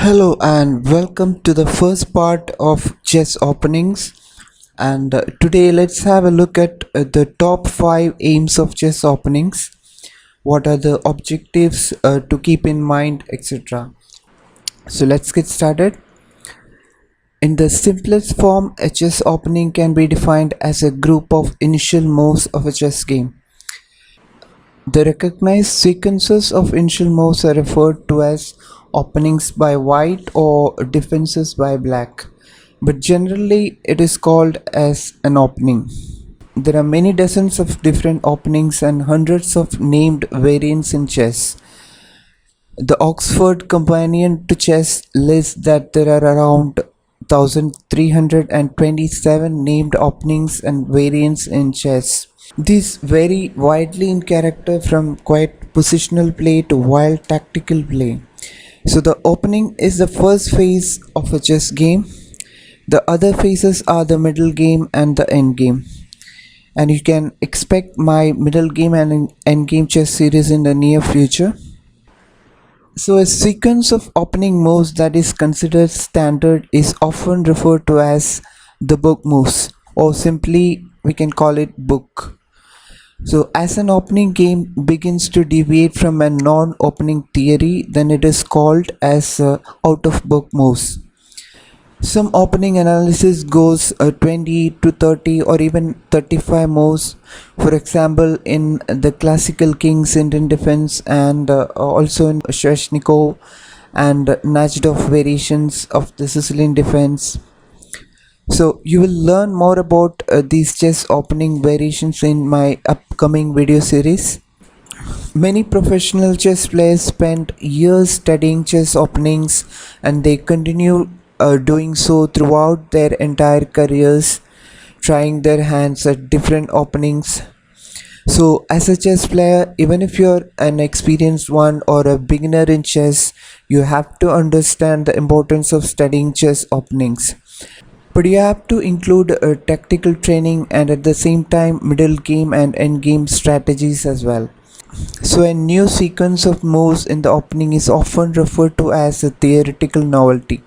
Hello and welcome to the first part of chess openings. And today let's have a look at the top 5 aims of chess openings. What are the objectives to keep in mind, etc. So let's get started. In the simplest form, a chess opening can be defined as a group of initial moves of a chess game. The recognized sequences of initial moves are referred to as openings by white or defenses by black, but generally it is called as an opening. There are many dozens of different openings and hundreds of named variants in chess. The Oxford Companion to Chess lists that there are around 1327 named openings and variants in chess. These vary widely in character from quite positional play to wild tactical play. So the opening is the first phase of a chess game. The other phases are the middle game and the end game. And you can expect my middle game and end game chess series in the near future. So a sequence of opening moves that is considered standard is often referred to as the book moves, or simply we can call it book. So as an opening game begins to deviate from a non-opening theory, then it is called as out-of-book moves. Some opening analysis goes 20 to 30 or even 35 moves. For example, in the classical King's Indian defense and also in Sheshnikov and Najdov variations of the Sicilian defense. So you will learn more about these chess opening variations in my upcoming video series. Many professional chess players spent years studying chess openings and they continue doing so throughout their entire careers, trying their hands at different openings. So as a chess player, even if you're an experienced one or a beginner in chess, you have to understand the importance of studying chess openings. But you have to include tactical training and at the same time middle game and end game strategies as well. So a new sequence of moves in the opening is often referred to as a theoretical novelty.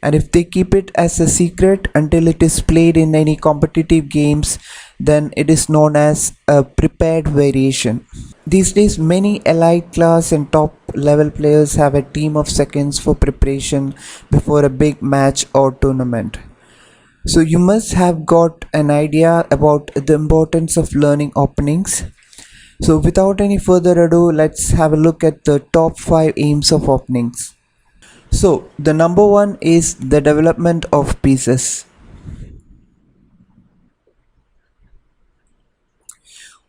And if they keep it as a secret until it is played in any competitive games, then it is known as a prepared variation. These days many elite class and top level players have a team of seconds for preparation before a big match or tournament. So you must have got an idea about the importance of learning openings. So without any further ado, let's have a look at the top 5 aims of openings. So the number one is the development of pieces.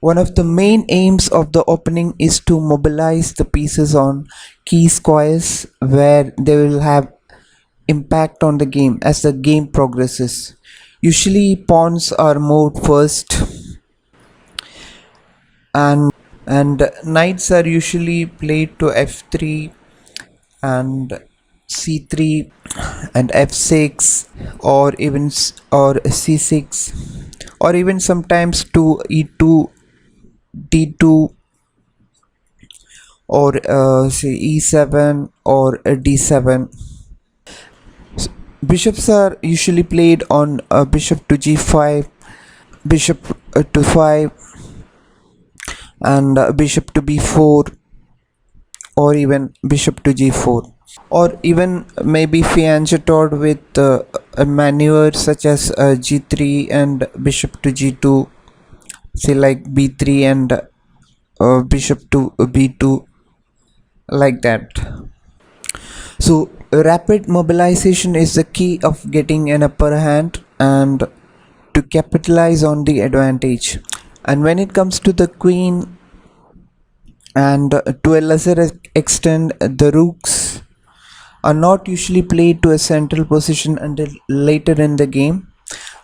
One of the main aims of the opening is to mobilize the pieces on key squares where they will have impact on the game as the game progresses. Usually pawns are moved first and knights are usually played to f3 and c3 and f6 or even or c6 or even sometimes to e2 d2 or say e7 or d7. Bishops are usually played on bishop to g5, bishop to 5 and bishop to b4 or even bishop to g4, or even maybe fianchetted with a maneuver such as g3 and bishop to g2, say like b3 and bishop to b2, like that. So rapid mobilization is the key of getting an upper hand and to capitalize on the advantage. And when it comes to the queen and to a lesser extent the rooks are not usually played to a central position until later in the game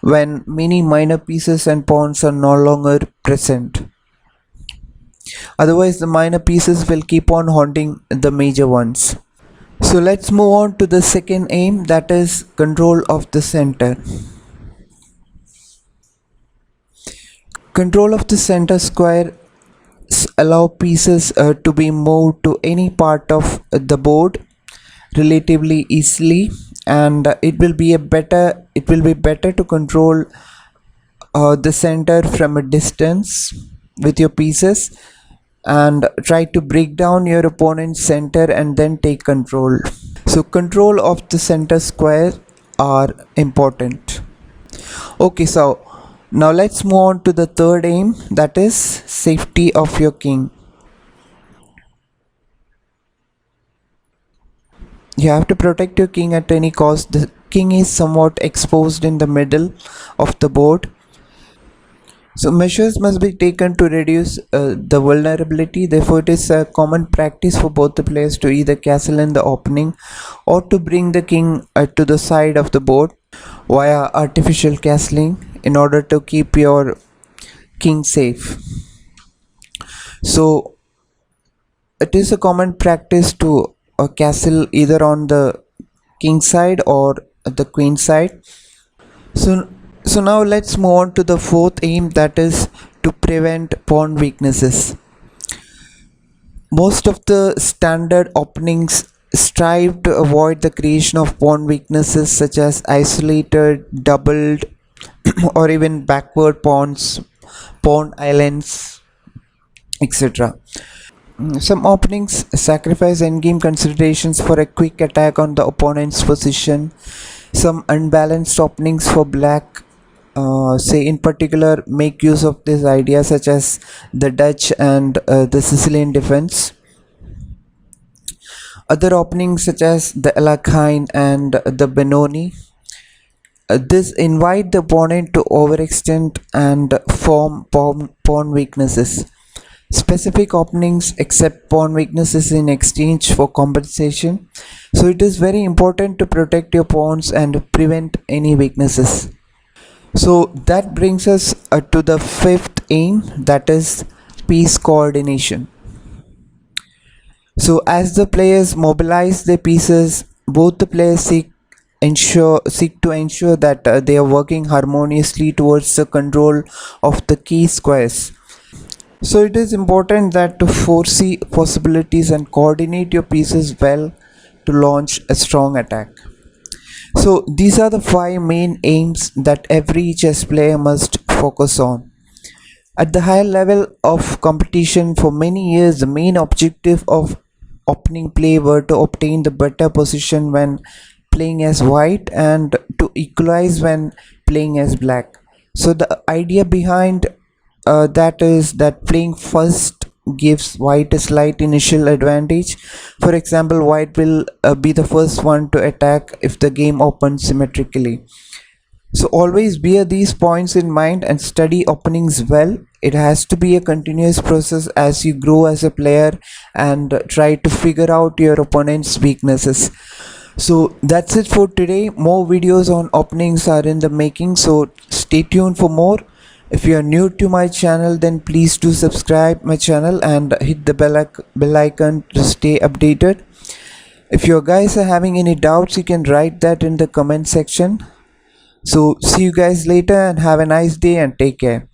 when many minor pieces and pawns are no longer present. Otherwise the minor pieces will keep on haunting the major ones. So let's move on to the second aim, that is control of the center. Control of the center square allow pieces to be moved to any part of the board relatively easily, and it will be better to control the center from a distance with your pieces, and try to break down your opponent's center and then take control. So control of the center square are important. Okay, so now let's move on to the third aim, that is safety of your king. You have to protect your king at any cost. The king is somewhat exposed in the middle of the board. So measures must be taken to reduce the vulnerability. Therefore, it is a common practice for both the players to either castle in the opening or to bring the king to the side of the board via artificial castling in order to keep your king safe. So it is a common practice to castle either on the king side or the queen side. So now let's move on to the fourth aim, that is to prevent pawn weaknesses. Most of the standard openings strive to avoid the creation of pawn weaknesses such as isolated, doubled, or even backward pawns, pawn islands, etc. Some openings sacrifice endgame considerations for a quick attack on the opponent's position. Some unbalanced openings for black, say in particular, make use of this idea, such as the Dutch and the Sicilian defense. Other openings such as the Alakine and the Benoni, this invite the opponent to overextend and form pawn weaknesses. Specific openings accept pawn weaknesses in exchange for compensation. So it is very important to protect your pawns and prevent any weaknesses. So that brings us to the fifth aim, that is piece coordination. So as the players mobilize their pieces, both the players seek to ensure that they are working harmoniously towards the control of the key squares. So it is important that to foresee possibilities and coordinate your pieces well to launch a strong attack. So these are the five main aims that every chess player must focus on. At the higher level of competition for many years, the main objective of opening play were to obtain the better position when playing as white and to equalize when playing as black. So the idea behind that is that playing first gives white a slight initial advantage. For example, white will be the first one to attack if the game opens symmetrically. So always bear these points in mind and study openings well. It has to be a continuous process as you grow as a player and try to figure out your opponent's weaknesses. So that's it for today. More videos on openings are in the making, so stay tuned for more. If you are new to my channel, then please do subscribe my channel and hit the bell icon to stay updated. If you guys are having any doubts, you can write that in the comment section. So see you guys later and have a nice day and take care.